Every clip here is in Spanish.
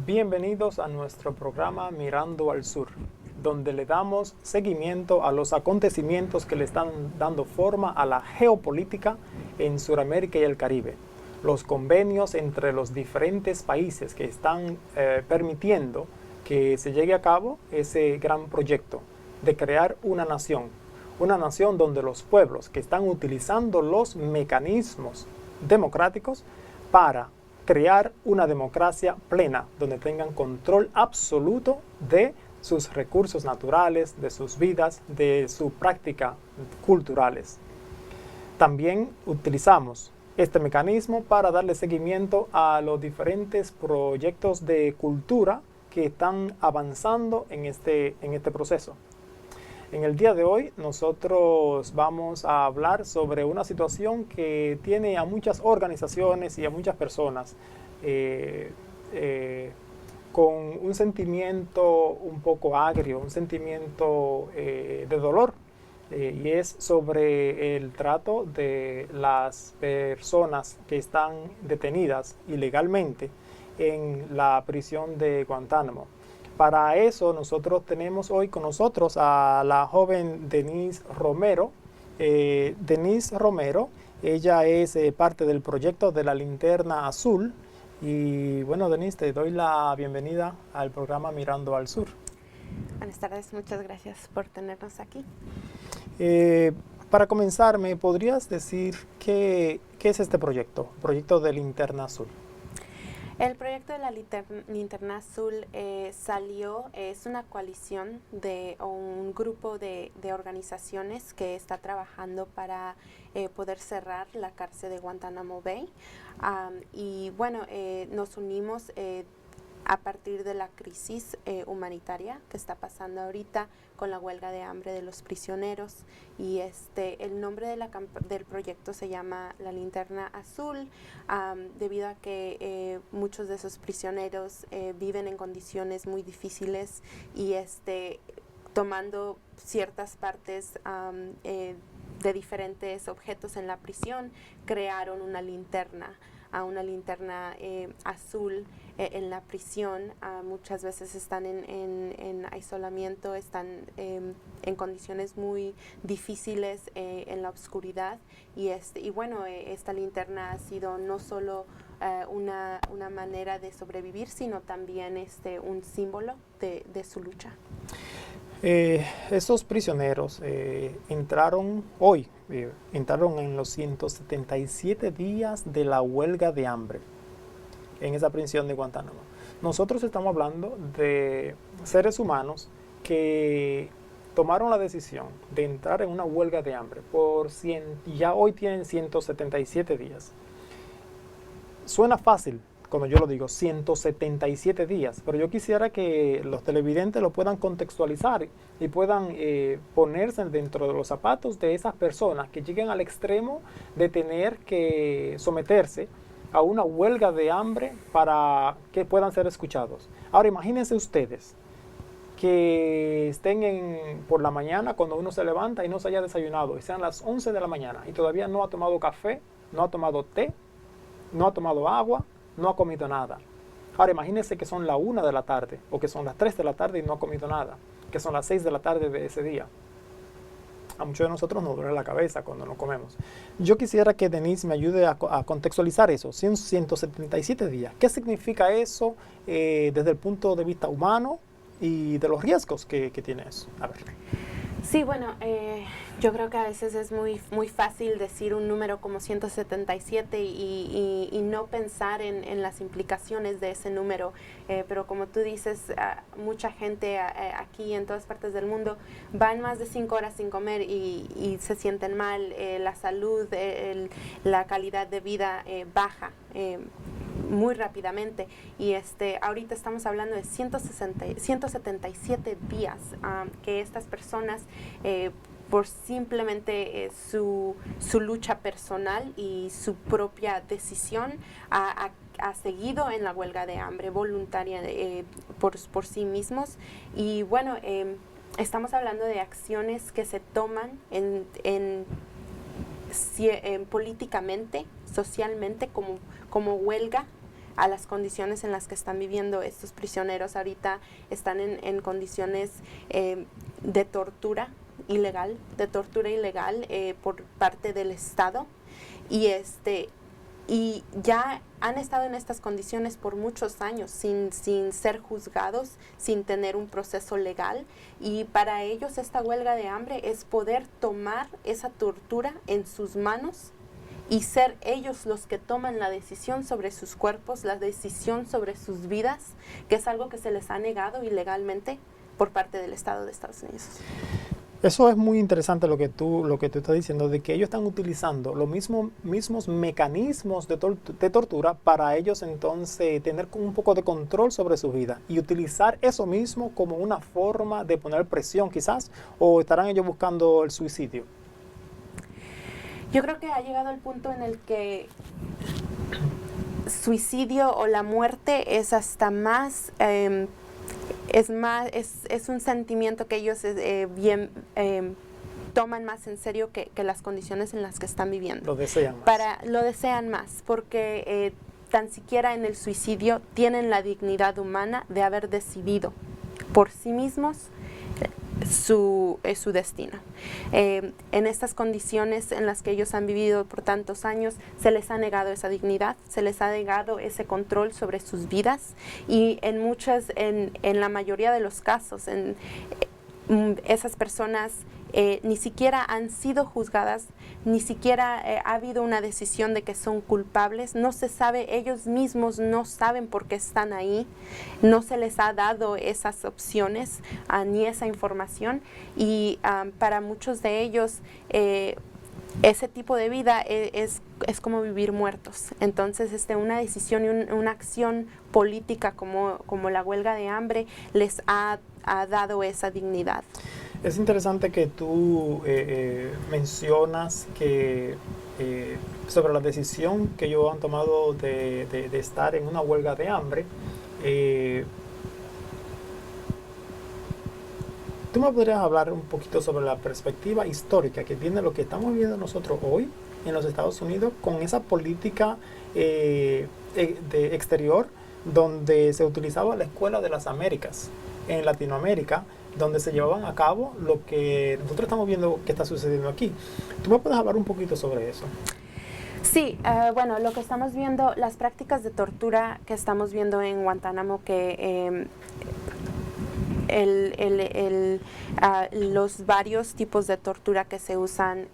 Bienvenidos a nuestro programa Mirando al Sur, donde le damos seguimiento a los acontecimientos que le están dando forma a la geopolítica en Sudamérica y el Caribe. Los convenios entre los diferentes países que están permitiendo que se llegue a cabo ese gran proyecto de crear una nación donde los pueblos que están utilizando los mecanismos democráticos para crear una democracia plena, donde tengan control absoluto de sus recursos naturales, de sus vidas, de su práctica culturales. También utilizamos este mecanismo para darle seguimiento a los diferentes proyectos de cultura que están avanzando en este proceso. En el día de hoy nosotros vamos a hablar sobre una situación que tiene a muchas organizaciones y a muchas personas con un sentimiento un poco agrio, un sentimiento de dolor, y es sobre el trato de las personas que están detenidas ilegalmente en la prisión de Guantánamo. Para eso nosotros tenemos hoy con nosotros a la joven Denise Romero. Denise Romero, ella es parte del proyecto de la Linterna Azul. Y bueno, Denise, te doy la bienvenida al programa Mirando al Sur. Buenas tardes, muchas gracias por tenernos aquí. Para comenzar, ¿me podrías decir qué es este proyecto de Linterna Azul? El proyecto de la Linterna Azul es una coalición de un grupo de organizaciones que está trabajando para poder cerrar la cárcel de Guantánamo Bay. Y bueno, nos unimos a partir de la crisis humanitaria que está pasando ahorita con la huelga de hambre de los prisioneros, y el nombre del proyecto se llama La Linterna Azul, debido a que muchos de esos prisioneros viven en condiciones muy difíciles y tomando ciertas partes de diferentes objetos en la prisión, crearon una linterna azul en la prisión. Muchas veces están en aislamiento, están en condiciones muy difíciles en la oscuridad, y bueno, esta linterna ha sido no solo una manera de sobrevivir, sino también un símbolo de su lucha. Esos prisioneros entraron en los 177 días de la huelga de hambre en esa prisión de Guantánamo. Nosotros estamos hablando de seres humanos que tomaron la decisión de entrar en una huelga de hambre y ya hoy tienen 177 días. Suena fácil cuando yo lo digo, 177 días, pero yo quisiera que los televidentes lo puedan contextualizar y puedan ponerse dentro de los zapatos de esas personas que lleguen al extremo de tener que someterse a una huelga de hambre para que puedan ser escuchados. Ahora imagínense ustedes que estén por la mañana cuando uno se levanta y no se haya desayunado, y sean las 11 de la mañana y todavía no ha tomado café, no ha tomado té, no ha tomado agua, no ha comido nada. Ahora imagínense que son la 1 de la tarde o que son las 3 de la tarde y no ha comido nada, que son las 6 de la tarde de ese día. A muchos de nosotros nos duele la cabeza cuando no comemos. Yo quisiera que Denise me ayude a contextualizar eso, 177 días. ¿Qué significa eso desde el punto de vista humano y de los riesgos que tiene eso? A ver. Sí, bueno, yo creo que a veces es muy fácil decir un número como 177 y no pensar en las implicaciones de ese número, pero como tú dices, mucha gente aquí en todas partes del mundo van más de 5 horas sin comer y se sienten mal, la salud, la calidad de vida baja muy rápidamente, y ahorita estamos hablando de 177 días que estas personas por simplemente su lucha personal y su propia decisión ha seguido en la huelga de hambre voluntaria por sí mismos. Y bueno, estamos hablando de acciones que se toman políticamente, socialmente, como huelga, a las condiciones en las que están viviendo estos prisioneros. Ahorita están en condiciones de tortura ilegal, por parte del Estado, y ya han estado en estas condiciones por muchos años sin ser juzgados, sin tener un proceso legal, y para ellos esta huelga de hambre es poder tomar esa tortura en sus manos y ser ellos los que toman la decisión sobre sus cuerpos, la decisión sobre sus vidas, que es algo que se les ha negado ilegalmente por parte del Estado de Estados Unidos. Eso es muy interesante lo que tú estás diciendo, de que ellos están utilizando los mismos mecanismos de tortura para ellos entonces tener un poco de control sobre su vida y utilizar eso mismo como una forma de poner presión quizás, o estarán ellos buscando el suicidio. Yo creo que ha llegado el punto en el que suicidio o la muerte es hasta más... es un sentimiento que ellos toman más en serio que las condiciones en las que están viviendo. Lo desean más. Lo desean más, porque tan siquiera en el suicidio tienen la dignidad humana de haber decidido por sí mismos su destino. En estas condiciones en las que ellos han vivido por tantos años, se les ha negado esa dignidad, se les ha negado ese control sobre sus vidas, y en la mayoría de los casos, esas personas ni siquiera han sido juzgadas, ni siquiera ha habido una decisión de que son culpables, no se sabe, ellos mismos no saben por qué están ahí, no se les ha dado esas opciones ni esa información, y para muchos de ellos ese tipo de vida es como vivir muertos. Entonces una decisión y una acción política como la huelga de hambre les ha dado esa dignidad. Es interesante que tú mencionas que sobre la decisión que ellos han tomado de estar en una huelga de hambre. ¿Tú me podrías hablar un poquito sobre la perspectiva histórica que tiene lo que estamos viviendo nosotros hoy en los Estados Unidos con esa política de exterior donde se utilizaba la Escuela de las Américas en Latinoamérica, donde se llevaban a cabo lo que nosotros estamos viendo que está sucediendo aquí? ¿Tú me puedes hablar un poquito sobre eso? Sí, bueno, lo que estamos viendo, las prácticas de tortura que estamos viendo en Guantánamo, que los varios tipos de tortura que se usan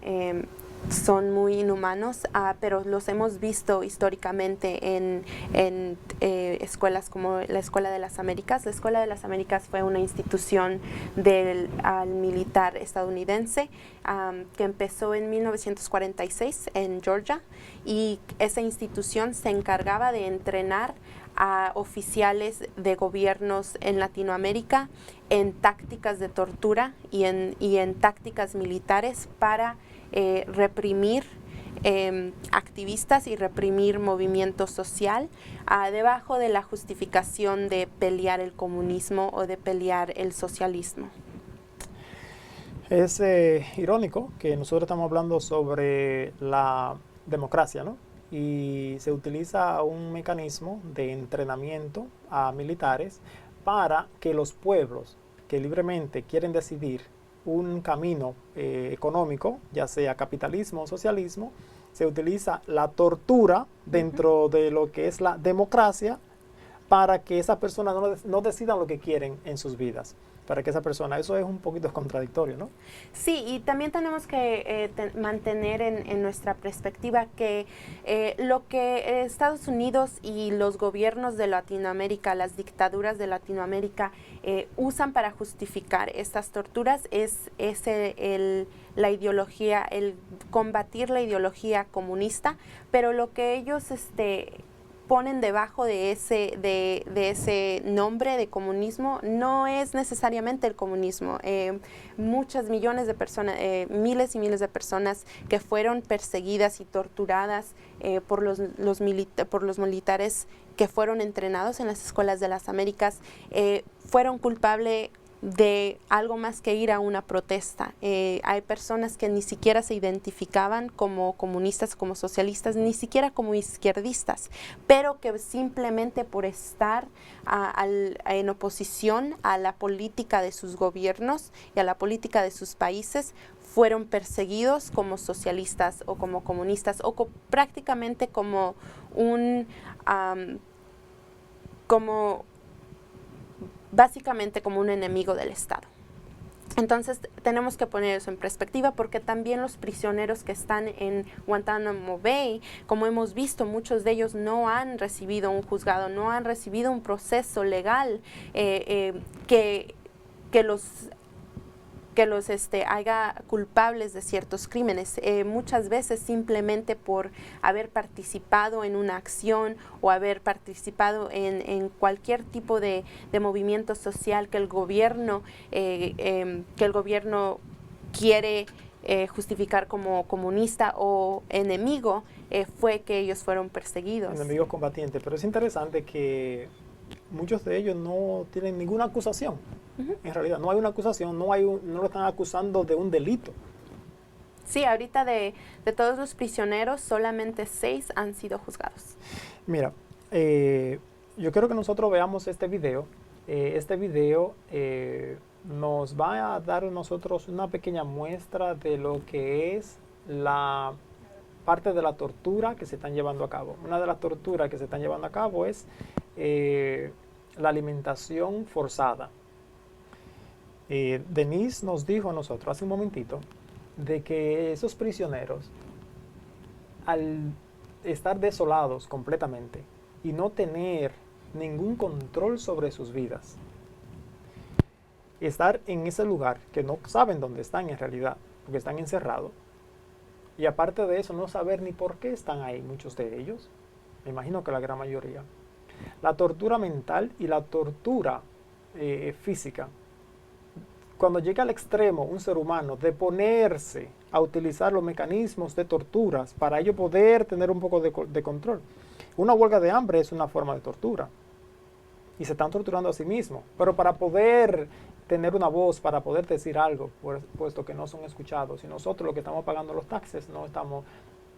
son muy inhumanos, pero los hemos visto históricamente en escuelas como la Escuela de las Américas. La Escuela de las Américas fue una institución del militar estadounidense que empezó en 1946 en Georgia, y esa institución se encargaba de entrenar a oficiales de gobiernos en Latinoamérica en tácticas de tortura y en tácticas militares para reprimir activistas y reprimir movimiento social debajo de la justificación de pelear el comunismo o de pelear el socialismo. Es irónico que nosotros estamos hablando sobre la democracia, ¿no? Y se utiliza un mecanismo de entrenamiento a militares para que los pueblos que libremente quieren decidir un camino económico, ya sea capitalismo o socialismo, se utiliza la tortura dentro de lo que es la democracia para que esas personas no decidan lo que quieren en sus vidas. Para que esa persona, eso es un poquito contradictorio, ¿no? Sí, y también tenemos que mantener en nuestra perspectiva que lo que Estados Unidos y los gobiernos de Latinoamérica, las dictaduras de Latinoamérica usan para justificar estas torturas es la ideología, el combatir la ideología comunista, pero lo que ellos ponen debajo de ese nombre de comunismo no es necesariamente el comunismo. Muchas millones de personas, miles y miles de personas que fueron perseguidas y torturadas por los militares que fueron entrenados en las escuelas de las Américas fueron culpables de algo más que ir a una protesta. Hay personas que ni siquiera se identificaban como comunistas, como socialistas, ni siquiera como izquierdistas, pero que simplemente por estar en oposición a la política de sus gobiernos y a la política de sus países, fueron perseguidos como socialistas o como comunistas o prácticamente como básicamente como un enemigo del Estado. Entonces tenemos que poner eso en perspectiva, porque también los prisioneros que están en Guantánamo Bay, como hemos visto, muchos de ellos no han recibido un juzgado, no han recibido un proceso legal que los haga culpables de ciertos crímenes. Muchas veces simplemente por haber participado en una acción o haber participado en cualquier tipo de movimiento social que el gobierno quiere justificar como comunista o enemigo, fue que ellos fueron perseguidos. Enemigos combatientes. Pero es interesante que muchos de ellos no tienen ninguna acusación. En realidad no hay una acusación, no lo están acusando de un delito. Sí, ahorita de todos los prisioneros, solamente 6 han sido juzgados. Mira, yo quiero que nosotros veamos este video. Este video nos va a dar a nosotros una pequeña muestra de lo que es la parte de la tortura que se están llevando a cabo. Una de las torturas que se están llevando a cabo es la alimentación forzada. Denise nos dijo a nosotros hace un momentito de que esos prisioneros, al estar desolados completamente y no tener ningún control sobre sus vidas, estar en ese lugar que no saben dónde están en realidad, porque están encerrados, y aparte de eso no saber ni por qué están ahí muchos de ellos, me imagino que la gran mayoría, la tortura mental y la tortura física. Cuando llega al extremo un ser humano de ponerse a utilizar los mecanismos de torturas para ello poder tener un poco de control. Una huelga de hambre es una forma de tortura y se están torturando a sí mismos, pero para poder tener una voz, para poder decir algo, puesto que no son escuchados, y nosotros los que estamos pagando los taxes no estamos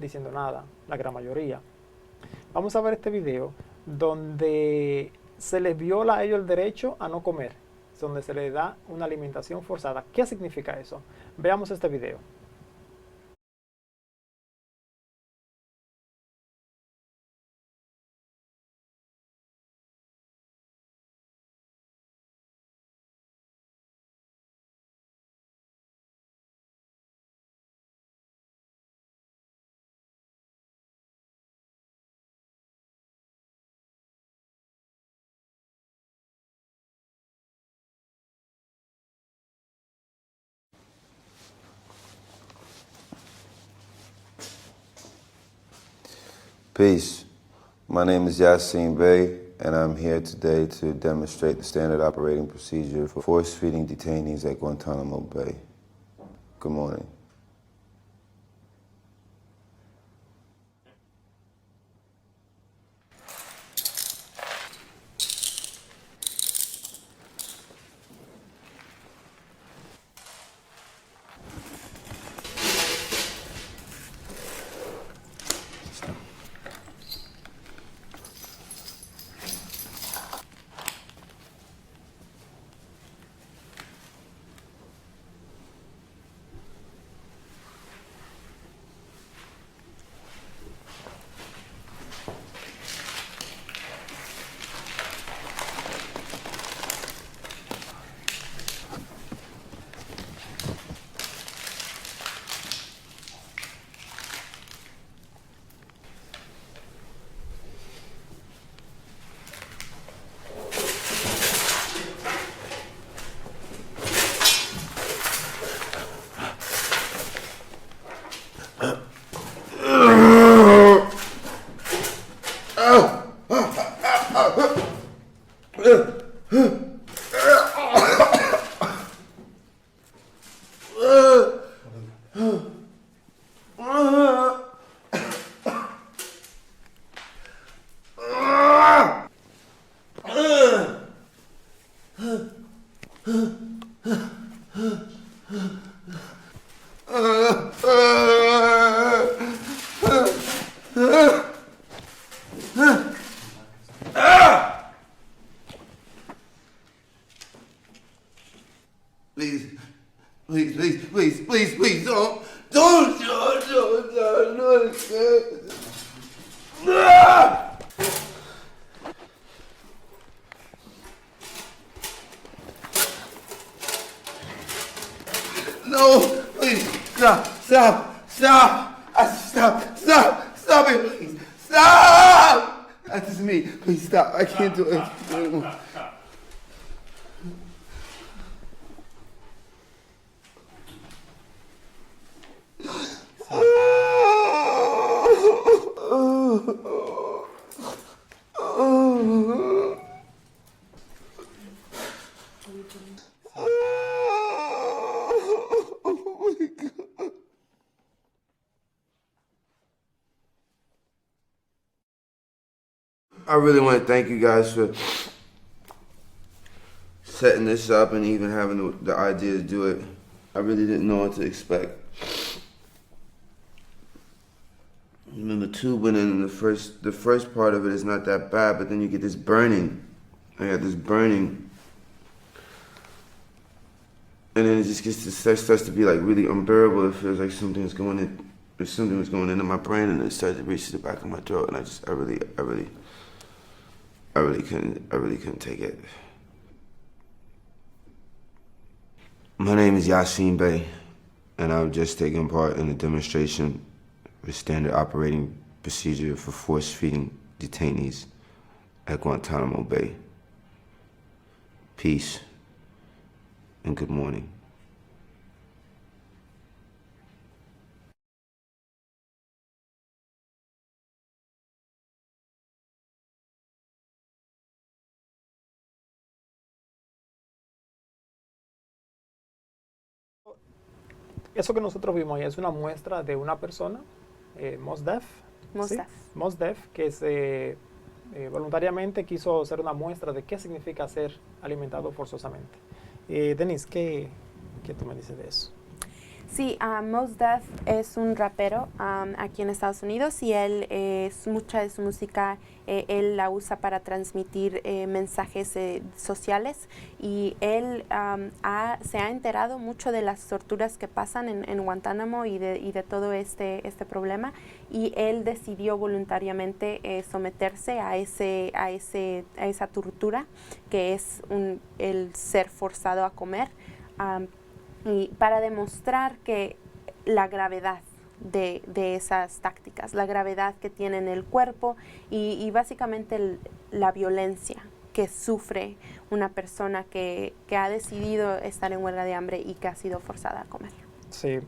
diciendo nada, la gran mayoría. Vamos a ver este video donde se les viola a ellos el derecho a no comer, donde se les da una alimentación forzada. ¿Qué significa eso? Veamos este video. Peace. My name is Yassine Bey, and I'm here today to demonstrate the standard operating procedure for force-feeding detainees at Guantanamo Bay. Good morning. Please, please, please, please, please, please, don't. No, please, stop it, please, stop! That's just me, please stop, I can't do it anymore. I really want to thank you guys for setting this up and even having the idea to do it. I really didn't know what to expect. I remember tubing and the first part of it is not that bad, but then you get this burning. I got this burning. And then it just starts to be like really unbearable. It feels like something was going into my brain, and it started to reach to the back of my throat, and I really couldn't take it. My name is Yasin Bey, and I've just taken part in a demonstration with standard operating procedure for force-feeding detainees at Guantanamo Bay. Peace and good morning. Eso que nosotros vimos ahí es una muestra de una persona, Mos Def. Mos ¿sí? Def. Mos Def, que voluntariamente quiso hacer una muestra de qué significa ser alimentado forzosamente. Denise, ¿qué tú me dices de eso? Sí, Mos Def es un rapero aquí en Estados Unidos y mucha de su música él la usa para transmitir mensajes sociales, y él se ha enterado mucho de las torturas que pasan en Guantánamo y de todo este problema, y él decidió voluntariamente someterse a esa tortura que es el ser forzado a comer. Y para demostrar que la gravedad de esas tácticas, la gravedad que tiene en el cuerpo y básicamente la violencia que sufre una persona que ha decidido estar en huelga de hambre y que ha sido forzada a comer. Sí.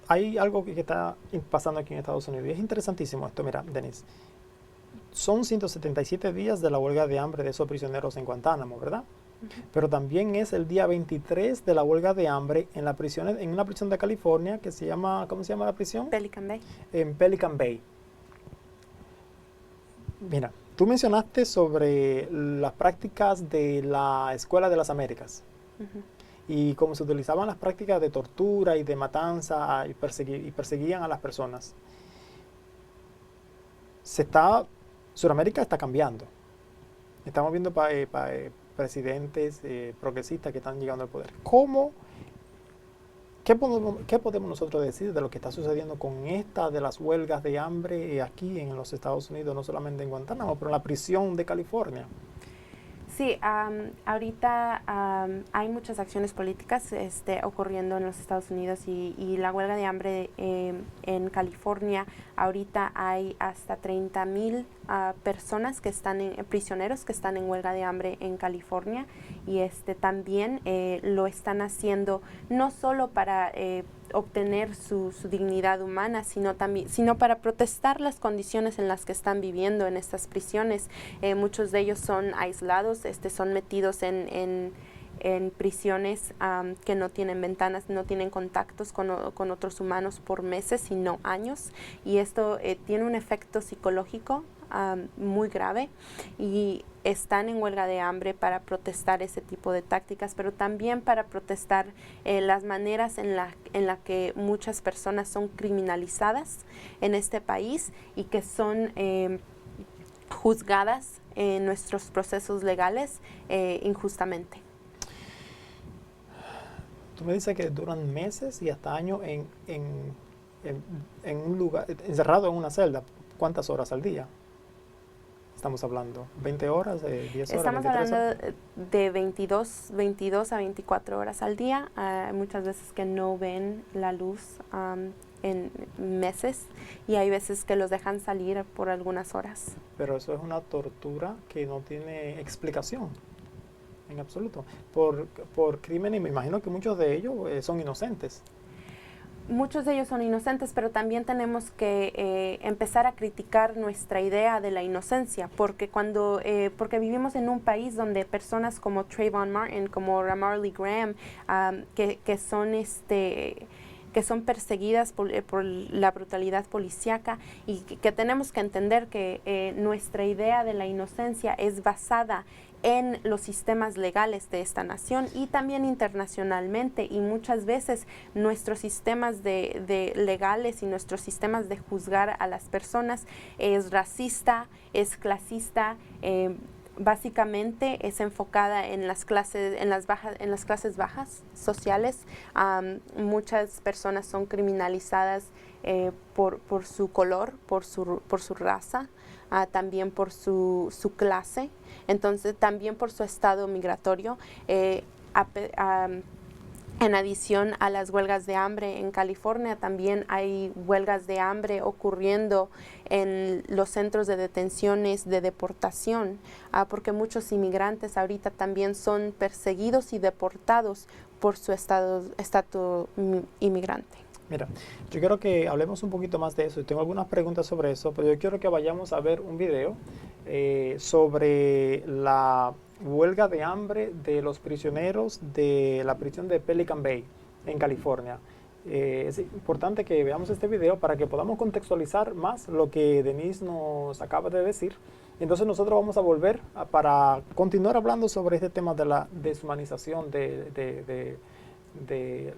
Hay algo que está pasando aquí en Estados Unidos y es interesantísimo esto. Mira, Denise, son 177 días de la huelga de hambre de esos prisioneros en Guantánamo, ¿verdad? Pero también es el día 23 de la huelga de hambre en una prisión de California que se llama, ¿cómo se llama la prisión? Pelican Bay. En Pelican Bay. Mira, tú mencionaste sobre las prácticas de la Escuela de las Américas y cómo se utilizaban las prácticas de tortura y de matanza y perseguían a las personas. Sudamérica está cambiando. Estamos viendo presidentes progresistas que están llegando al poder. ¿Qué podemos nosotros decir de lo que está sucediendo con esta de las huelgas de hambre aquí en los Estados Unidos, no solamente en Guantánamo, pero en la prisión de California? Sí, ahorita hay muchas acciones políticas ocurriendo en los Estados Unidos y la huelga de hambre en California. Ahorita hay hasta 30,000 personas que están prisioneros que están en huelga de hambre en California, y también lo están haciendo no solo para obtener su dignidad humana, sino para protestar las condiciones en las que están viviendo en estas prisiones. Muchos de ellos son aislados, son metidos en prisiones que no tienen ventanas, no tienen contactos con otros humanos por meses, sino años, y esto tiene un efecto psicológico muy grave y están en huelga de hambre para protestar ese tipo de tácticas, pero también para protestar las maneras en la que muchas personas son criminalizadas en este país y que son juzgadas en nuestros procesos legales injustamente. Tú me dices que duran meses y hasta años en un lugar, encerrado en una celda. ¿Cuántas horas al día estamos hablando? ¿20 horas, 10 horas, Estamos 23 hablando horas? de 22 a 24 horas al día. Hay muchas veces que no ven la luz en meses y hay veces que los dejan salir por algunas horas. Pero eso es una tortura que no tiene explicación en absoluto. Por crímenes, me imagino que muchos de ellos son inocentes. Muchos de ellos son inocentes, pero también tenemos que empezar a criticar nuestra idea de la inocencia, porque porque vivimos en un país donde personas como Trayvon Martin, como Ramarley Graham, que son perseguidas por la brutalidad policíaca y que tenemos que entender que nuestra idea de la inocencia es basada en los sistemas legales de esta nación y también internacionalmente, y muchas veces nuestros sistemas de legales y nuestros sistemas de juzgar a las personas es racista, es clasista, básicamente es enfocada en las clases bajas sociales. Muchas personas son criminalizadas por su color, por su raza, también por su clase, entonces también por su estado migratorio. En adición a las huelgas de hambre en California, también hay huelgas de hambre ocurriendo en los centros de detenciones de deportación, porque muchos inmigrantes ahorita también son perseguidos y deportados por su estatus inmigrante. Mira, yo quiero que hablemos un poquito más de eso. Tengo algunas preguntas sobre eso, pero yo quiero que vayamos a ver un video sobre la huelga de hambre de los prisioneros de la prisión de Pelican Bay en California. Es importante que veamos este video para que podamos contextualizar más lo que Denise nos acaba de decir. Entonces nosotros vamos a volver para continuar hablando sobre este tema de la deshumanización de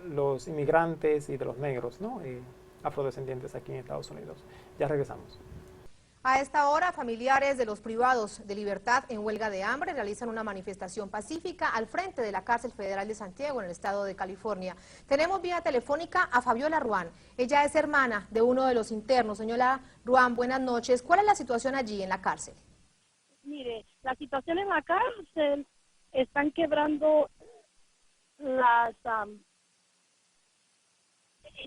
los inmigrantes y de los negros, ¿no? Afrodescendientes aquí en Estados Unidos. Ya regresamos. A esta hora, familiares de los privados de libertad en huelga de hambre realizan una manifestación pacífica al frente de la Cárcel Federal de Santiago, en el estado de California. Tenemos vía telefónica a Fabiola Ruán. Ella es hermana de uno de los internos. Señora Ruán, buenas noches. ¿Cuál es la situación allí en la cárcel? Mire, la situación en la cárcel, están quebrando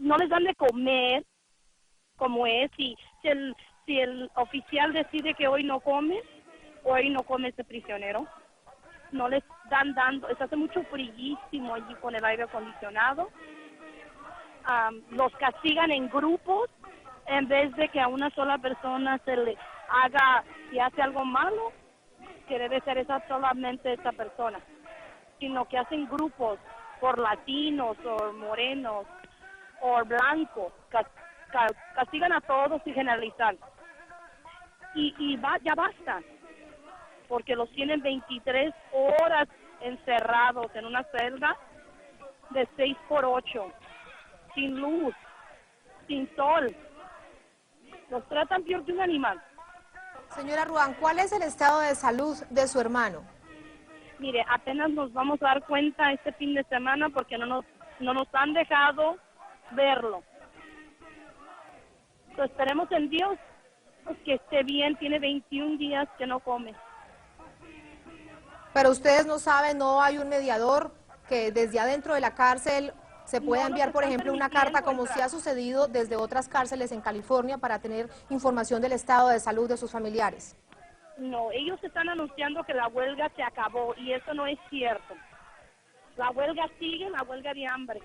no les dan de comer como es, si el oficial decide que hoy no come ese prisionero, no les dan se hace mucho fríísimo allí con el aire acondicionado. Los castigan en grupos en vez de que a una sola persona se le haga, si hace algo malo, que debe ser solamente esa persona, sino que hacen grupos por latinos o morenos o blancos, castigan a todos y generalizan. Ya basta, porque los tienen 23 horas encerrados en una celda de 6x8, sin luz, sin sol. Los tratan peor que un animal. Señora Ruán, ¿cuál es el estado de salud de su hermano? Mire, apenas nos vamos a dar cuenta este fin de semana porque no nos han dejado verlo. Entonces, esperemos en Dios que esté bien. Tiene 21 días que no come. Pero ustedes no saben, no hay un mediador que desde adentro de la cárcel se pueda enviar, por ejemplo, una carta, como sí ha sucedido desde otras cárceles en California, para tener información del estado de salud de sus familiares. No, ellos están anunciando que la huelga se acabó y eso no es cierto. La huelga sigue, la huelga de hambre.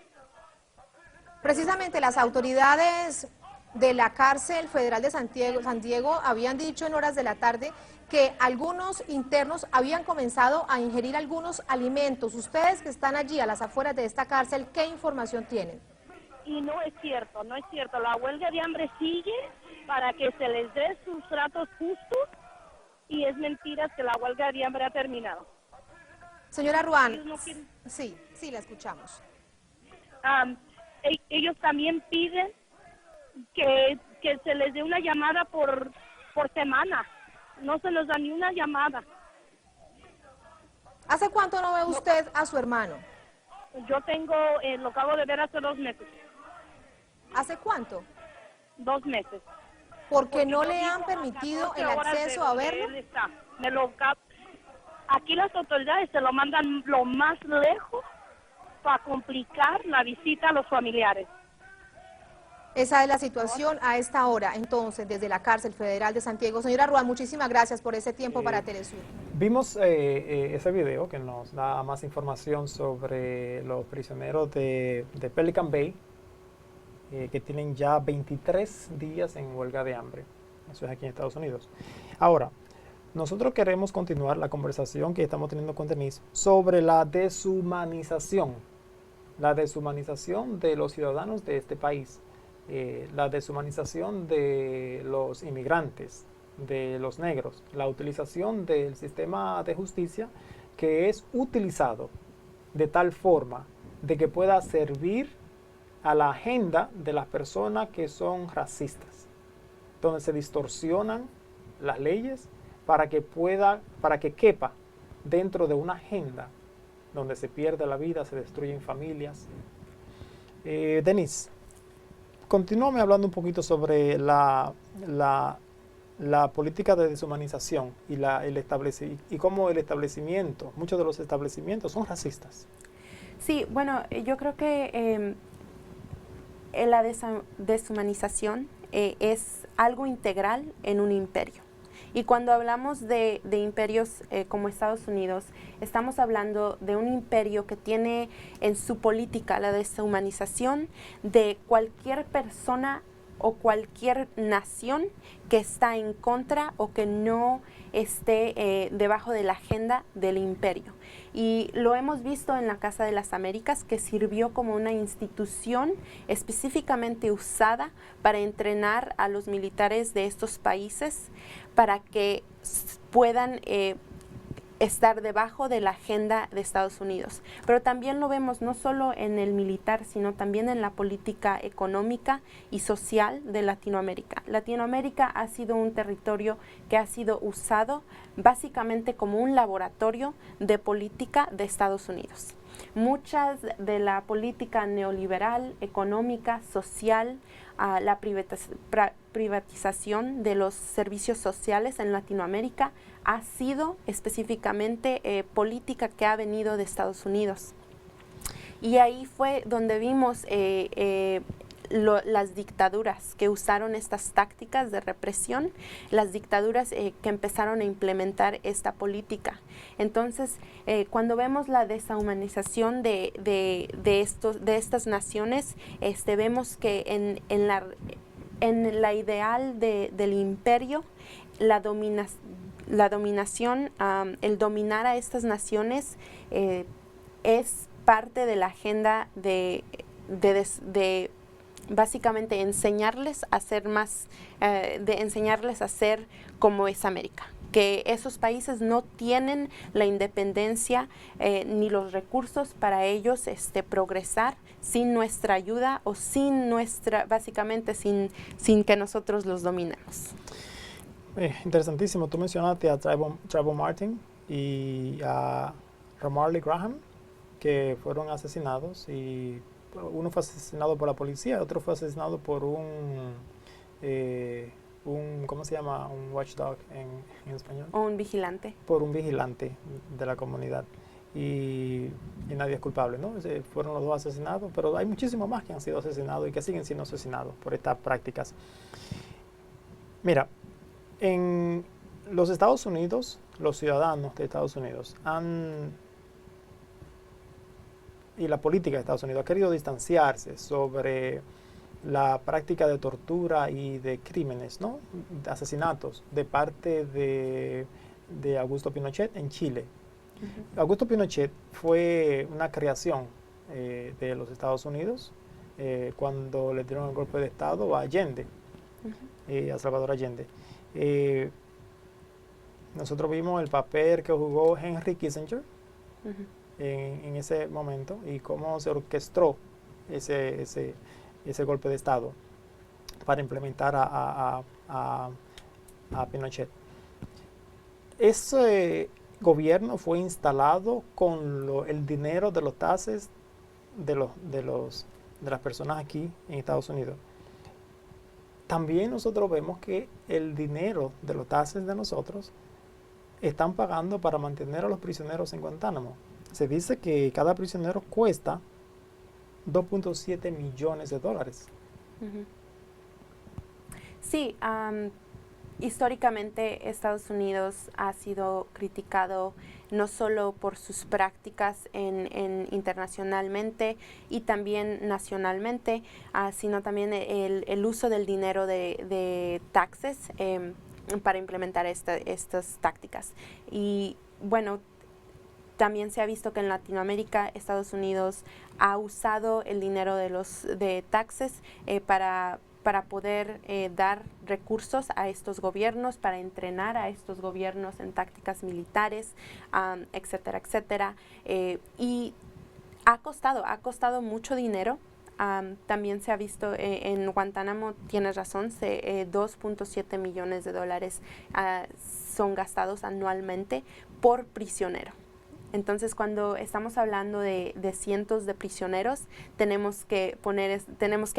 Precisamente las autoridades de la Cárcel Federal de San Diego habían dicho en horas de la tarde que algunos internos habían comenzado a ingerir algunos alimentos. Ustedes que están allí a las afueras de esta cárcel, ¿qué información tienen? Y no es cierto, no es cierto. La huelga de hambre sigue para que se les dé sus tratos justos y es mentira que la huelga de hambre ha terminado. Señora Ruán, Ellos no quieren- sí, la escuchamos. ellos también piden que se les dé una llamada por semana. No se les da ni una llamada. ¿Hace cuánto no ve usted a su hermano? Yo lo acabo de ver hace 2 meses. ¿Hace cuánto? 2 meses. Porque no yo le vivo han a permitido 14 el horas de acceso a donde verlo. él está. Aquí las autoridades se lo mandan lo más lejos para complicar la visita a los familiares. Esa es la situación a esta hora, entonces, desde la cárcel federal de Santiago. Señora Ruán, muchísimas gracias por ese tiempo para Telesur. Vimos ese video que nos da más información sobre los prisioneros de Pelican Bay, que tienen ya 23 días en huelga de hambre. Eso es aquí en Estados Unidos. Ahora, nosotros queremos continuar la conversación que estamos teniendo con Denise sobre la deshumanización de los ciudadanos de este país, la deshumanización de los inmigrantes, de los negros, la utilización del sistema de justicia que es utilizado de tal forma de que pueda servir a la agenda de las personas que son racistas, donde se distorsionan las leyes para que quepa dentro de una agenda donde se pierde la vida, se destruyen familias. Denise, continúame hablando un poquito sobre la política de deshumanización y cómo el establecimiento, muchos de los establecimientos son racistas. Sí, bueno, yo creo que la deshumanización es algo integral en un imperio. Y cuando hablamos de imperios como Estados Unidos, estamos hablando de un imperio que tiene en su política la deshumanización de cualquier persona o cualquier nación que está en contra o que no esté debajo de la agenda del imperio. Y lo hemos visto en la Casa de las Américas, que sirvió como una institución específicamente usada para entrenar a los militares de estos países para que puedan estar debajo de la agenda de Estados Unidos. Pero también lo vemos no solo en el militar, sino también en la política económica y social de Latinoamérica. Latinoamérica ha sido un territorio que ha sido usado básicamente como un laboratorio de política de Estados Unidos. Muchas de la política neoliberal, económica, social, la privatización de los servicios sociales en Latinoamérica ha sido específicamente política que ha venido de Estados Unidos. Y ahí fue donde vimos las dictaduras que usaron estas tácticas de represión, las dictaduras que empezaron a implementar esta política. Entonces, cuando vemos la deshumanización de estas naciones, vemos que en la ideal del imperio, la dominación, el dominar a estas naciones es parte de la agenda de básicamente enseñarles a ser más, de enseñarles a ser como es América, que esos países no tienen la independencia ni los recursos para ellos progresar sin nuestra ayuda o básicamente sin que nosotros los dominemos. Interesantísimo, tú mencionaste a Trayvon Martin y a Ramarley Graham, que fueron asesinados, y uno fue asesinado por la policía, otro fue asesinado por un ¿cómo se llama? Un watchdog en español. O un vigilante. Por un vigilante de la comunidad. Y nadie es culpable, ¿no? Fueron los dos asesinados, pero hay muchísimos más que han sido asesinados y que siguen siendo asesinados por estas prácticas. Mira, en los Estados Unidos, los ciudadanos de Estados Unidos y la política de Estados Unidos ha querido distanciarse sobre la práctica de tortura y de crímenes, ¿no? De asesinatos de parte de Augusto Pinochet en Chile. Augusto Pinochet fue una creación de los Estados Unidos cuando le dieron el golpe de Estado a Allende, a Salvador Allende. Nosotros vimos el papel que jugó Henry Kissinger en ese momento y cómo se orquestó ese golpe de Estado para implementar a Pinochet. Ese gobierno fue instalado con el dinero de los taxes de las personas aquí en Estados Unidos. También nosotros vemos que el dinero de los taxes de nosotros están pagando para mantener a los prisioneros en Guantánamo. Se dice que cada prisionero cuesta $2.7 millones. Sí, históricamente Estados Unidos ha sido criticado no solo por sus prácticas internacionalmente y también nacionalmente, sino también el uso del dinero de taxes para implementar estas tácticas. Y bueno, también se ha visto que en Latinoamérica Estados Unidos ha usado el dinero de taxes para poder dar recursos a estos gobiernos, para entrenar a estos gobiernos en tácticas militares, etcétera, etcétera. Y ha costado mucho dinero. También se ha visto en Guantánamo, tienes razón, $2.7 millones son gastados anualmente por prisionero. Entonces, cuando estamos hablando de cientos de prisioneros, tenemos que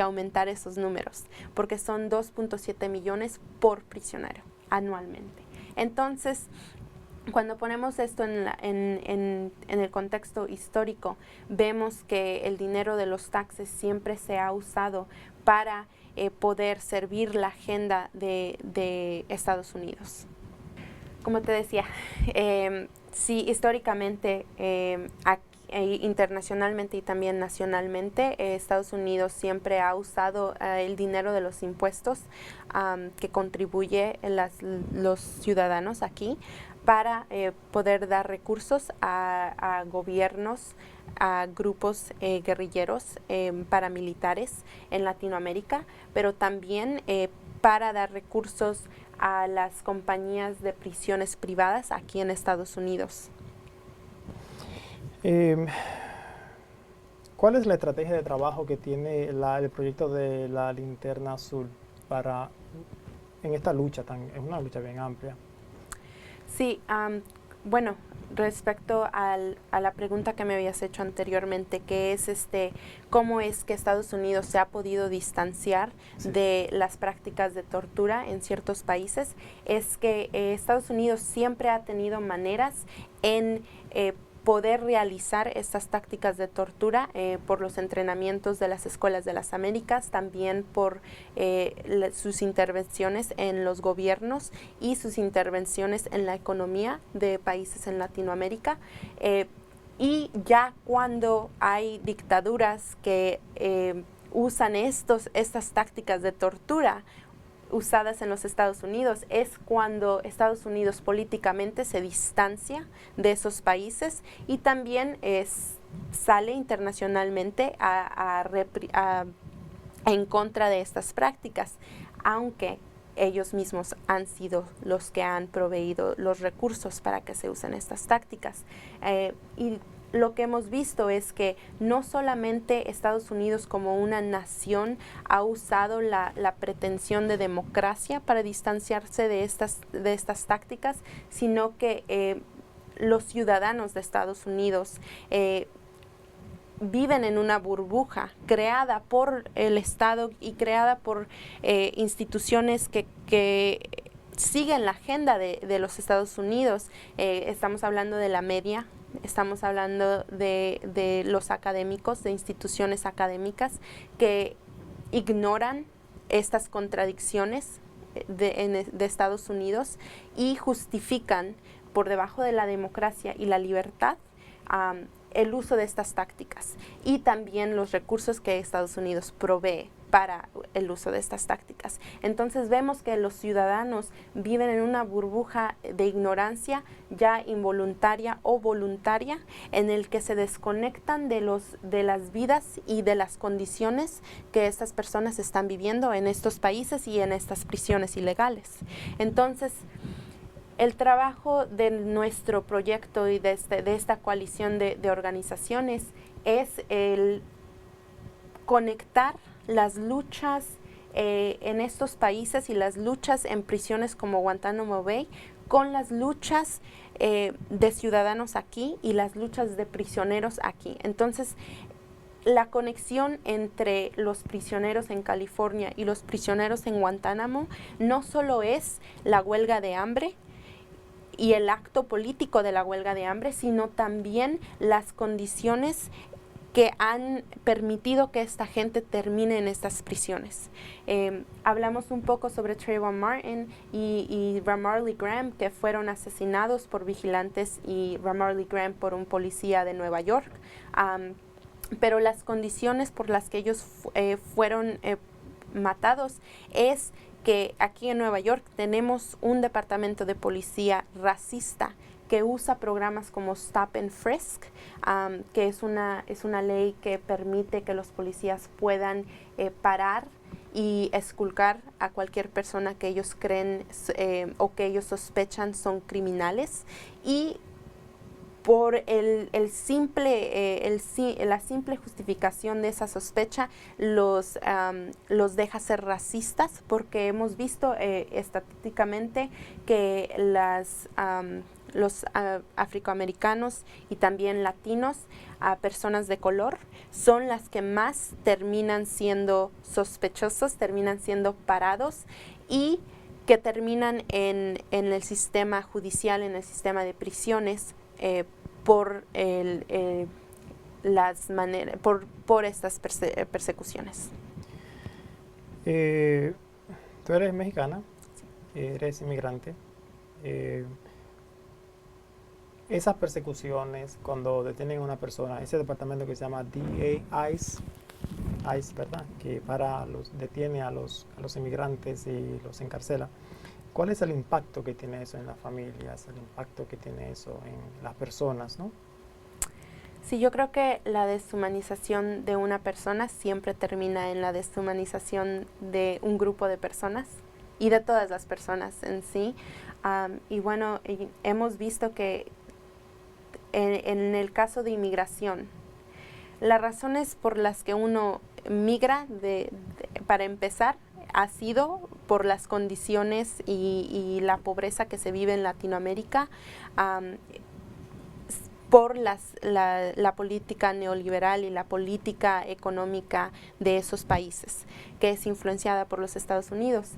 aumentar esos números, porque son 2.7 millones por prisionero anualmente. Entonces, cuando ponemos esto en el contexto histórico, vemos que el dinero de los taxes siempre se ha usado para poder servir la agenda de Estados Unidos. Como te decía, sí, históricamente, internacionalmente y también nacionalmente, Estados Unidos siempre ha usado el dinero de los impuestos que contribuye los ciudadanos aquí para poder dar recursos a gobiernos, a grupos guerrilleros, paramilitares en Latinoamérica, pero también para dar recursos a las compañías de prisiones privadas aquí en Estados Unidos. ¿Cuál es la estrategia de trabajo que tiene el proyecto de la Linterna Azul en esta lucha es una lucha bien amplia? Sí, bueno, respecto a la pregunta que me habías hecho anteriormente, que es cómo es que Estados Unidos se ha podido distanciar de las prácticas de tortura en ciertos países, es que Estados Unidos siempre ha tenido maneras en poder realizar estas tácticas de tortura por los entrenamientos de las escuelas de las Américas, también por sus intervenciones en los gobiernos y sus intervenciones en la economía de países en Latinoamérica. Y ya cuando hay dictaduras que usan estas tácticas de tortura usadas en los Estados Unidos, es cuando Estados Unidos políticamente se distancia de esos países y también sale internacionalmente en contra de estas prácticas, aunque ellos mismos han sido los que han proveído los recursos para que se usen estas tácticas. Y lo que hemos visto es que no solamente Estados Unidos como una nación ha usado la pretensión de democracia para distanciarse de estas tácticas, sino que los ciudadanos de Estados Unidos viven en una burbuja creada por el Estado y creada por instituciones que siguen la agenda de los Estados Unidos. Estamos hablando de la media. Estamos hablando de los académicos, de instituciones académicas que ignoran estas contradicciones de Estados Unidos y justifican por debajo de la democracia y la libertad el uso de estas tácticas y también los recursos que Estados Unidos provee para el uso de estas tácticas. Entonces vemos que los ciudadanos viven en una burbuja de ignorancia ya involuntaria o voluntaria, en el que se desconectan de las vidas y de las condiciones que estas personas están viviendo en estos países y en estas prisiones ilegales. Entonces, el trabajo de nuestro proyecto y de esta coalición de organizaciones es el conectar las luchas en estos países y las luchas en prisiones como Guantánamo Bay con las luchas de ciudadanos aquí y las luchas de prisioneros aquí. Entonces, la conexión entre los prisioneros en California y los prisioneros en Guantánamo no solo es la huelga de hambre y el acto político de la huelga de hambre, sino también las condiciones que han permitido que esta gente termine en estas prisiones. Hablamos un poco sobre Trayvon Martin y Ramarley Graham, que fueron asesinados por vigilantes, y Ramarley Graham por un policía de Nueva York. Pero las condiciones por las que ellos fueron matados es que aquí en Nueva York tenemos un departamento de policía racista que usa programas como Stop and Frisk, que es una ley que permite que los policías puedan parar y esculcar a cualquier persona que ellos creen o que ellos sospechan son criminales, y por la simple justificación de esa sospecha los deja ser racistas, porque hemos visto estadísticamente que los afroamericanos y también latinos, personas de color, son las que más terminan siendo sospechosos, terminan siendo parados y que terminan en el sistema judicial, en el sistema de prisiones, por estas persecuciones. Tú eres mexicana, eres inmigrante. Esas persecuciones, cuando detienen a una persona, ese departamento que se llama DA ICE, ¿verdad?, que detiene a los inmigrantes y los encarcela, ¿cuál es el impacto que tiene eso en las familias, el impacto que tiene eso en las personas, ¿no? Sí, yo creo que la deshumanización de una persona siempre termina en la deshumanización de un grupo de personas y de todas las personas en sí. Y bueno, hemos visto que en el caso de inmigración, las razones por las que uno migra, para empezar, ha sido por las condiciones y la pobreza que se vive en Latinoamérica, por la política neoliberal y la política económica de esos países, que es influenciada por los Estados Unidos.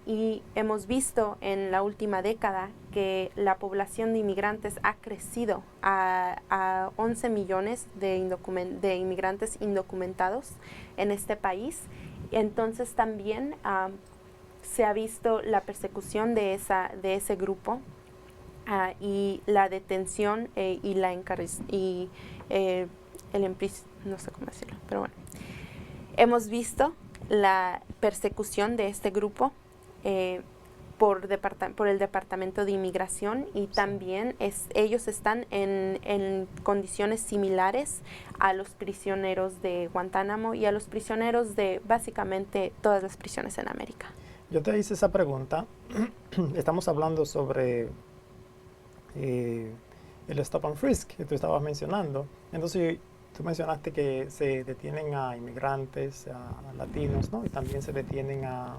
Y hemos visto en la última década que la población de inmigrantes ha crecido a 11 millones de inmigrantes indocumentados en este país. Entonces también se ha visto la persecución de ese grupo y la detención no sé cómo decirlo, pero bueno, hemos visto la persecución de este grupo por el Departamento de Inmigración, y también ellos están en condiciones similares a los prisioneros de Guantánamo y a los prisioneros de básicamente todas las prisiones en América. Yo te hice esa pregunta. Estamos hablando sobre el Stop and Frisk que tú estabas mencionando. Entonces, tú mencionaste que se detienen a inmigrantes, a latinos, ¿no? Y también se detienen a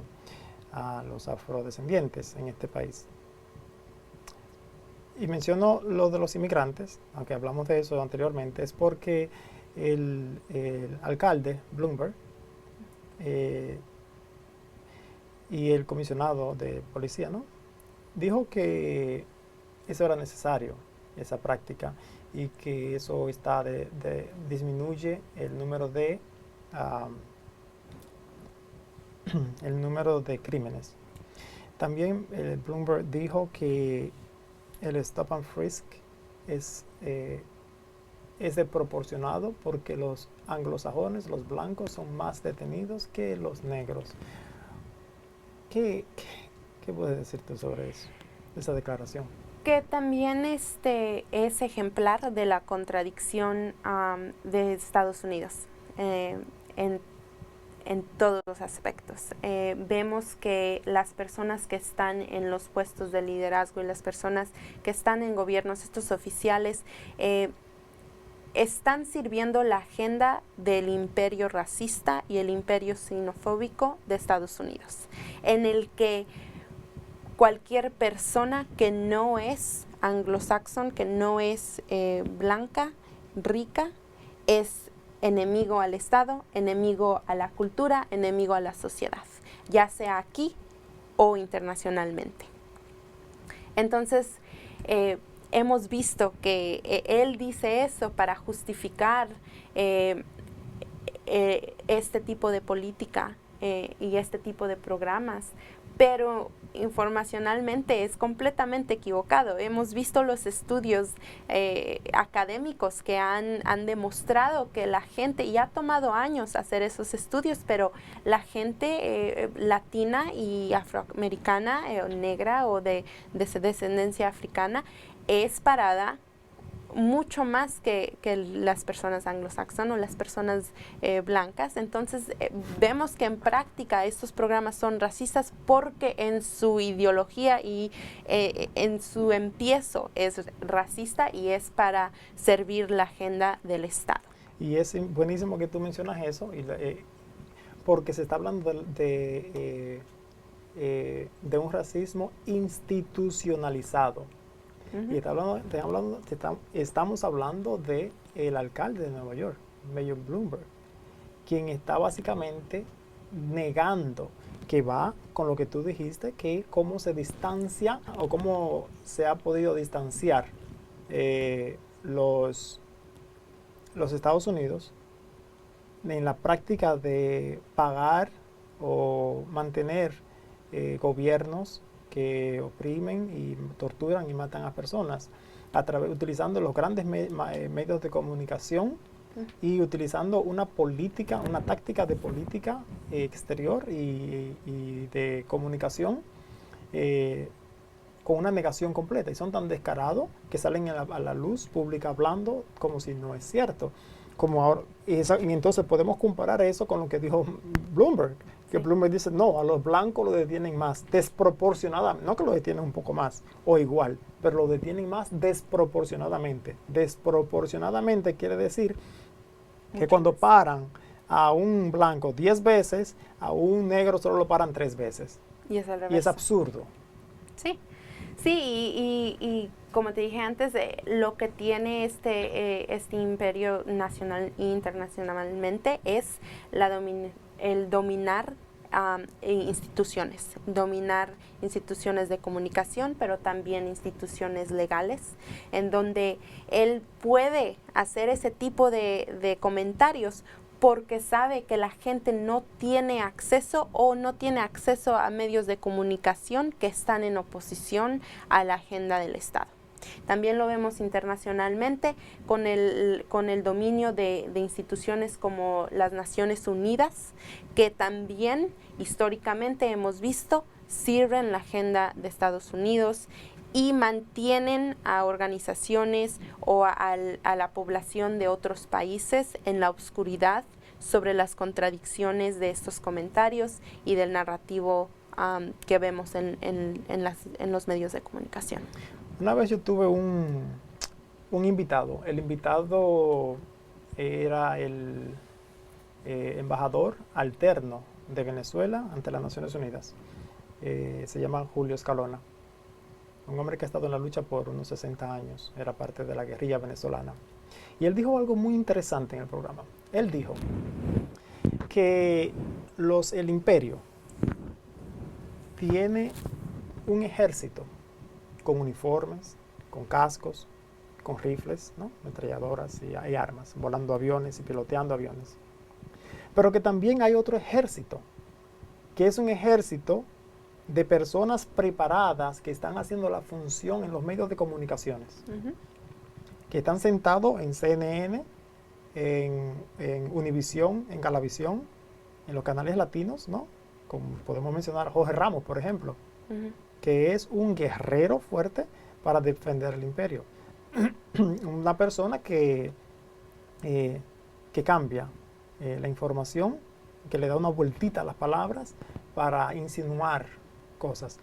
los afrodescendientes en este país. Y menciono lo de los inmigrantes, aunque hablamos de eso anteriormente, es porque el alcalde Bloomberg y el comisionado de policía, ¿no?, dijo que eso era necesario, esa práctica, y que eso disminuye el número de crímenes. También Bloomberg dijo que el Stop and Frisk es desproporcionado porque los anglosajones, los blancos, son más detenidos que los negros. ¿Qué puedes decir tú sobre eso, esa declaración? Que también es ejemplar de la contradicción de Estados Unidos en todos los aspectos. Vemos que las personas que están en los puestos de liderazgo y las personas que están en gobiernos, estos oficiales, están sirviendo la agenda del imperio racista y el imperio xenofóbico de Estados Unidos, en el que cualquier persona que no es anglosaxón, que no es blanca, rica, es enemigo al Estado, enemigo a la cultura, enemigo a la sociedad, ya sea aquí o internacionalmente. Entonces, hemos visto que él dice eso para justificar este tipo de política y este tipo de programas, pero informacionalmente es completamente equivocado. Hemos visto los estudios académicos que han demostrado que la gente, y ha tomado años hacer esos estudios, pero la gente latina y afroamericana, negra o de descendencia africana, es parada mucho más que las personas anglosaxonas o las personas blancas. Entonces vemos que en práctica estos programas son racistas porque en su ideología y en su empiezo es racista y es para servir la agenda del Estado. Y es buenísimo que tú mencionas eso, porque se está hablando de un racismo institucionalizado. Y estamos hablando del alcalde de Nueva York, Mayor Bloomberg, quien está básicamente negando, que va con lo que tú dijiste, que cómo se distancia o cómo se ha podido distanciar los Estados Unidos en la práctica de pagar o mantener gobiernos que oprimen y torturan y matan a personas utilizando los grandes medios de comunicación y utilizando una táctica de política exterior y de comunicación con una negación completa. Y son tan descarados que salen a la luz pública hablando como si no es cierto. Como ahora, y entonces podemos comparar eso con lo que dijo Bloomberg, que Bloomberg dice, no, a los blancos lo detienen más desproporcionadamente, no que lo detienen un poco más o igual, pero lo detienen más desproporcionadamente. Desproporcionadamente quiere decir que cuando paran a un blanco 10 veces, a un negro solo lo paran 3 veces. Y es al revés. Y es absurdo. Sí, y como te dije antes, lo que tiene este imperio nacional e internacionalmente es el dominar instituciones de comunicación, pero también instituciones legales, en donde él puede hacer ese tipo de comentarios porque sabe que la gente no tiene acceso o no tiene acceso a medios de comunicación que están en oposición a la agenda del Estado. También lo vemos internacionalmente con el dominio de instituciones como las Naciones Unidas, que también históricamente hemos visto sirven la agenda de Estados Unidos y mantienen a organizaciones o a la población de otros países en la oscuridad sobre las contradicciones de estos comentarios y del narrativo que vemos en los medios de comunicación. Una vez yo tuve un invitado. El invitado era el embajador alterno de Venezuela ante las Naciones Unidas. Se llama Julio Escalona. Un hombre que ha estado en la lucha por unos 60 años. Era parte de la guerrilla venezolana. Y él dijo algo muy interesante en el programa. Él dijo que el imperio tiene un ejército con uniformes, con cascos, con rifles, ¿no? Ametralladoras y armas, volando aviones y piloteando aviones. Pero que también hay otro ejército, que es un ejército de personas preparadas que están haciendo la función en los medios de comunicaciones. que están sentados en CNN, en Univisión, en Galavisión, en los canales latinos, ¿no? Como podemos mencionar a Jorge Ramos, por ejemplo, que es un guerrero fuerte para defender el imperio. Una persona que cambia la información, que le da una vueltita a las palabras para insinuar cosas.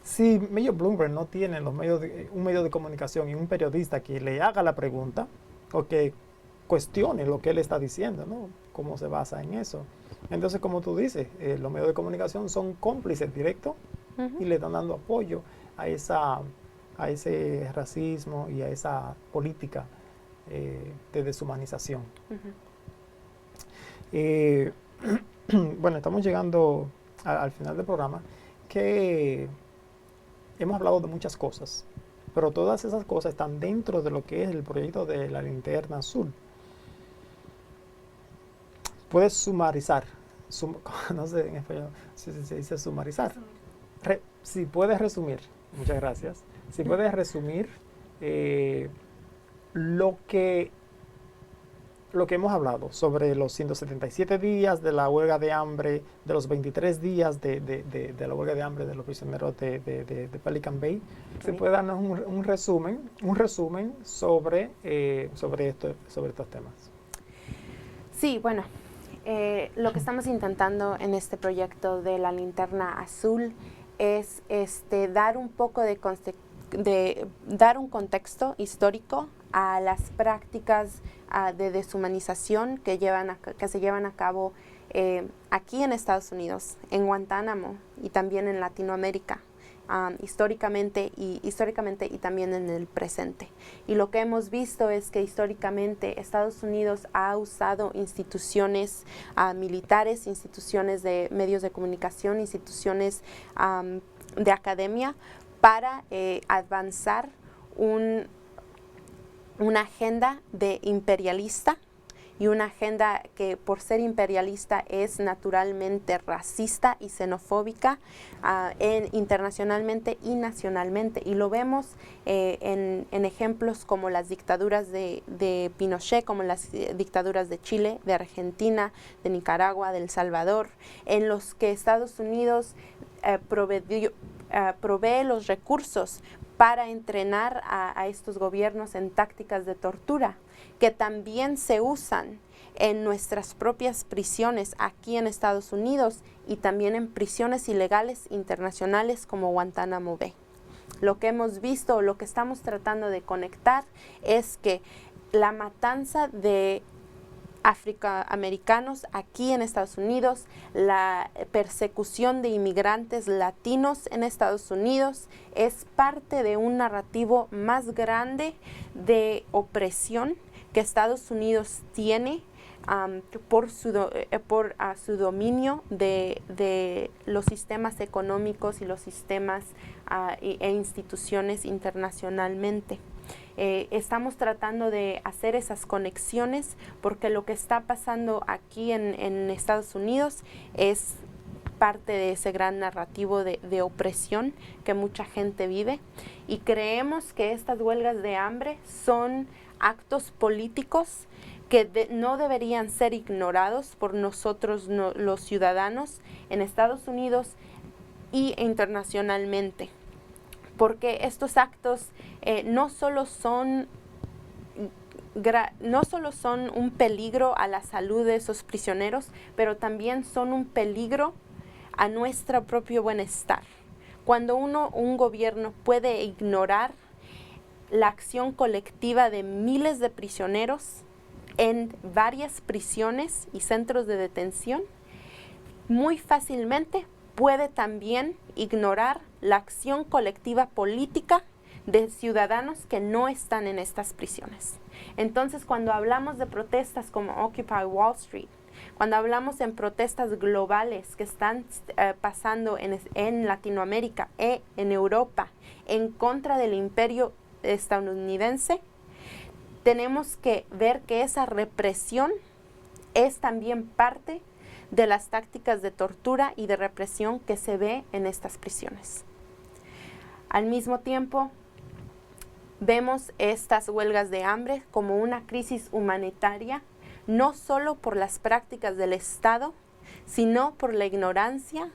Si Mayor Bloomberg no tiene un medio de comunicación y un periodista que le haga la pregunta o que cuestione lo que él está diciendo, ¿no? Cómo se basa en eso. Entonces, como tú dices, los medios de comunicación son cómplices directos y le están dando apoyo a ese racismo y a esa política de deshumanización. Bueno, estamos llegando al final del programa, que hemos hablado de muchas cosas, pero todas esas cosas están dentro de lo que es el proyecto de la linterna azul. Puedes sumarizar, no sé en español si se dice sumarizar. Si puedes resumir, muchas gracias, si puedes resumir lo que hemos hablado sobre los 177 días de la huelga de hambre, de los 23 días de la huelga de hambre de los prisioneros de Pelican Bay. Okay. ¿Se puede darnos un resumen sobre estos temas? Sí, bueno, lo que estamos intentando en este proyecto de la linterna azul es dar un poco dar un contexto histórico a las prácticas de deshumanización que se llevan a cabo aquí en Estados Unidos, en Guantánamo y también en Latinoamérica, históricamente y también en el presente. Y lo que hemos visto es que históricamente Estados Unidos ha usado instituciones militares, instituciones de medios de comunicación, instituciones de academia para avanzar una agenda de imperialista y una agenda que por ser imperialista es naturalmente racista y xenofóbica internacionalmente y nacionalmente. Y lo vemos en ejemplos como las dictaduras de Pinochet, como las dictaduras de Chile, de Argentina, de Nicaragua, de El Salvador, en los que Estados Unidos provee los recursos para entrenar a estos gobiernos en tácticas de tortura, que también se usan en nuestras propias prisiones aquí en Estados Unidos y también en prisiones ilegales internacionales como Guantánamo Bay. Lo que hemos visto, lo que estamos tratando de conectar es que la matanza de afroamericanos aquí en Estados Unidos, la persecución de inmigrantes latinos en Estados Unidos es parte de un narrativo más grande de opresión que Estados Unidos tiene por su dominio de los sistemas económicos y los sistemas e instituciones internacionalmente. Estamos tratando de hacer esas conexiones porque lo que está pasando aquí en Estados Unidos es parte de ese gran narrativo de opresión que mucha gente vive, y creemos que estas huelgas de hambre son actos políticos que no deberían ser ignorados por nosotros los ciudadanos en Estados Unidos y internacionalmente, porque estos actos no solo son un peligro a la salud de esos prisioneros, pero también son un peligro a nuestro propio bienestar. Cuando un gobierno puede ignorar la acción colectiva de miles de prisioneros en varias prisiones y centros de detención, muy fácilmente puede también ignorar la acción colectiva política de ciudadanos que no están en estas prisiones. Entonces, cuando hablamos de protestas como Occupy Wall Street, cuando hablamos en protestas globales que están pasando en Latinoamérica e en Europa en contra del imperio estadounidense, tenemos que ver que esa represión es también parte de las tácticas de tortura y de represión que se ve en estas prisiones. Al mismo tiempo, Vemos estas huelgas de hambre como una crisis humanitaria, no solo por las prácticas del Estado, sino por la ignorancia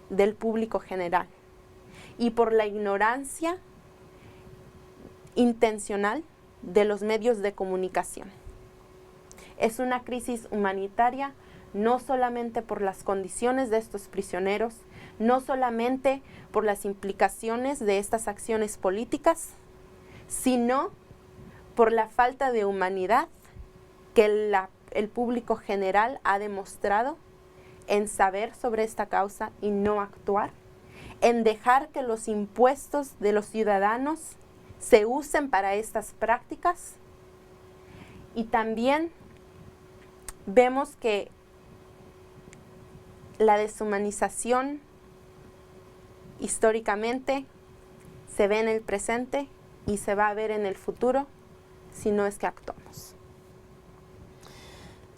del público general y por la ignorancia intencional de los medios de comunicación. Es una crisis humanitaria no solamente por las condiciones de estos prisioneros, no solamente por las implicaciones de estas acciones políticas, sino por la falta de humanidad que el público general ha demostrado en saber sobre esta causa y no actuar, en dejar que los impuestos de los ciudadanos se usen para estas prácticas. Y también vemos que la deshumanización históricamente se ve en el presente y se va a ver en el futuro si no es que actuamos.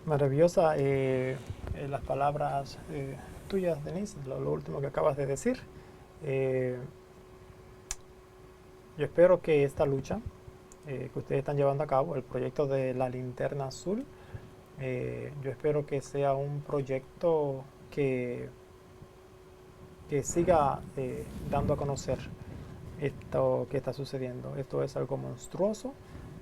Maravillosa las palabras tuyas, Denise, lo último que acabas de decir. Yo espero que esta lucha que ustedes están llevando a cabo, el proyecto de la Linterna Azul, yo espero que sea un proyecto que siga dando a conocer esto que está sucediendo. Esto es algo monstruoso.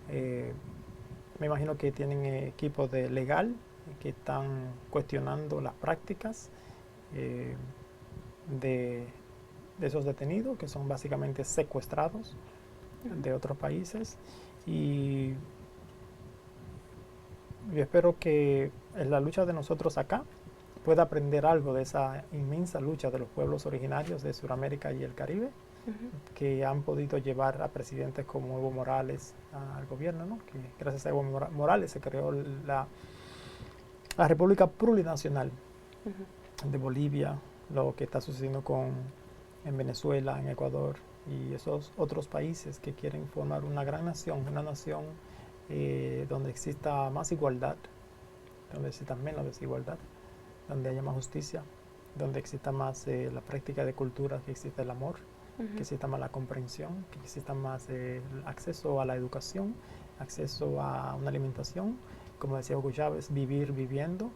Me imagino que tienen equipos de legal que están cuestionando las prácticas de esos detenidos, que son básicamente secuestrados de otros países. Y yo espero que en la lucha de nosotros acá pueda aprender algo de esa inmensa lucha de los pueblos originarios de Sudamérica y el Caribe, que han podido llevar a presidentes como Evo Morales al gobierno, ¿no? Que gracias a Evo Morales se creó la República Plurinacional de Bolivia, lo que está sucediendo en Venezuela, en Ecuador y esos otros países que quieren formar una gran nación, una nación donde exista más igualdad, donde exista menos desigualdad, donde haya más justicia, donde exista más la práctica de cultura, que exista el amor, que exista más la comprensión, que exista más el acceso a la educación, acceso a una alimentación, como decía Hugo Chávez, vivir viviendo,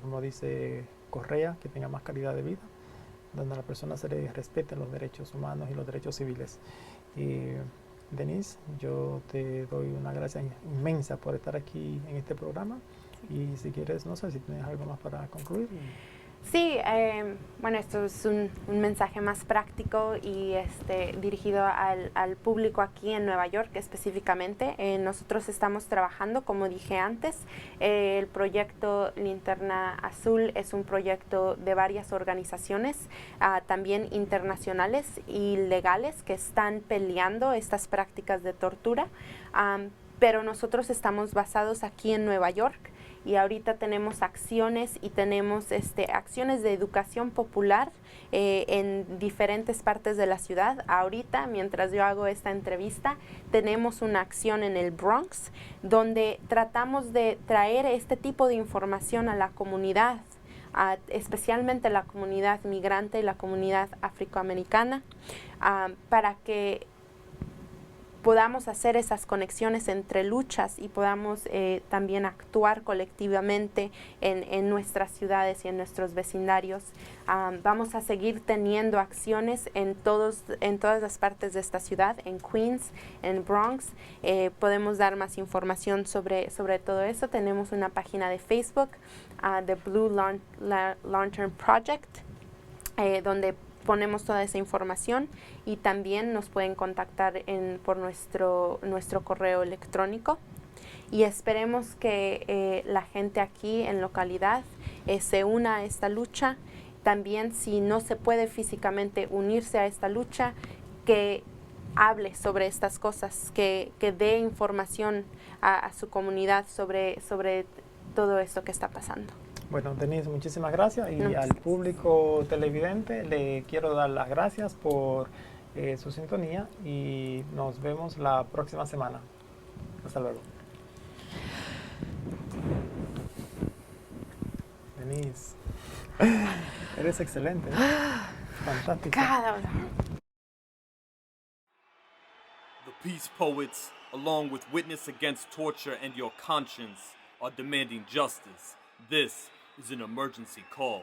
como dice Correa, que tenga más calidad de vida, donde a la persona se le respeten los derechos humanos y los derechos civiles. Denise, yo te doy una gracia inmensa por estar aquí en este programa, y si quieres, no sé si tienes algo más para concluir. Sí, bueno, esto es un mensaje más práctico y dirigido al público aquí en Nueva York específicamente. Nosotros estamos trabajando, como dije antes, el proyecto Linterna Azul es un proyecto de varias organizaciones, también internacionales y legales, que están peleando estas prácticas de tortura, pero nosotros estamos basados aquí en Nueva York. Y ahorita tenemos acciones y tenemos acciones de educación popular en diferentes partes de la ciudad. Ahorita, mientras yo hago esta entrevista, tenemos una acción en el Bronx donde tratamos de traer este tipo de información a la comunidad, especialmente la comunidad migrante y la comunidad afroamericana, para que podamos hacer esas conexiones entre luchas y podamos también actuar colectivamente en nuestras ciudades y en nuestros vecindarios. Vamos a seguir teniendo acciones en todas las partes de esta ciudad, en Queens, en Bronx. Podemos dar más información sobre todo eso. Tenemos una página de Facebook, The Blue Lantern Project, donde ponemos toda esa información, y también nos pueden contactar por nuestro correo electrónico, y esperemos que la gente aquí en localidad se una a esta lucha. También, si no se puede físicamente unirse a esta lucha, que hable sobre estas cosas, que dé información a su comunidad sobre todo esto que está pasando. Bueno, Denise, muchísimas gracias, y al público televidente le quiero dar las gracias por su sintonía, y nos vemos la próxima semana. Hasta luego. Denise, eres excelente, fantástica. Cada uno. peace poets, along with Witness Against Torture and Your Conscience, are demanding justice. This is an emergency call.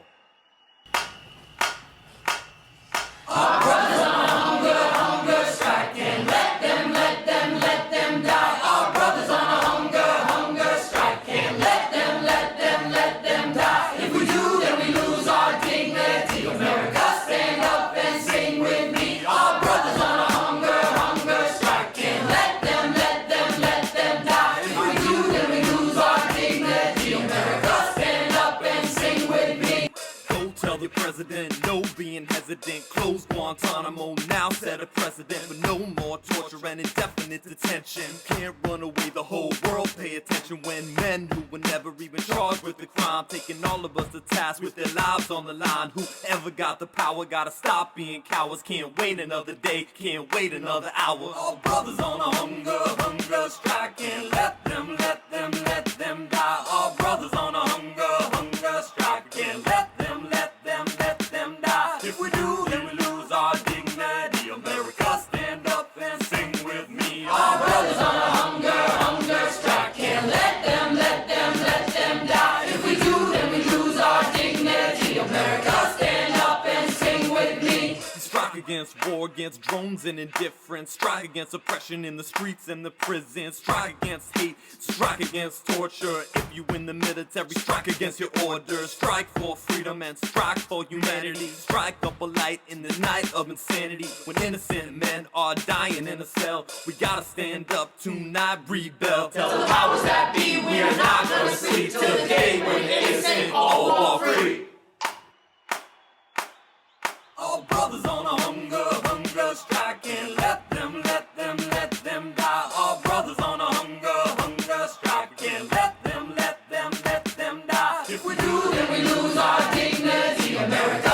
Go tell the president, no being hesitant. Close Guantanamo, now set a precedent for no more torture and indefinite detention. Can't run away, the whole world pay attention when men who were never even charged with the crime, taking all of us to task with their lives on the line. Whoever got the power gotta stop being cowards. Can't wait another day, can't wait another hour. All brothers on a hunger strike. Can't let them die. All brothers on a hunger strike. Can't let them die. If we do, then we lose our dignity. America, stand up and sing with me. All brothers on a hunger strike. Can't let them die. If we do, then we lose our dignity. America, stand up and sing with me. Strike against war, against drones and indifference. Strike against oppression in the streets and the prisons. Strike against hate, strike against torture. If you in the military, strike against your orders. Strike for freedom and strike for humanity. Strike up a light in the night of insanity. When innocent men are dying in a cell, we gotta stand up tonight, rebel. Tell the powers that be, we are not gonna sleep till the day when the innocent all are free. All brothers on a hunger strike. Can't let them die. All brothers on a hunger strike. Can't let them die. If we do, then we lose our dignity. America.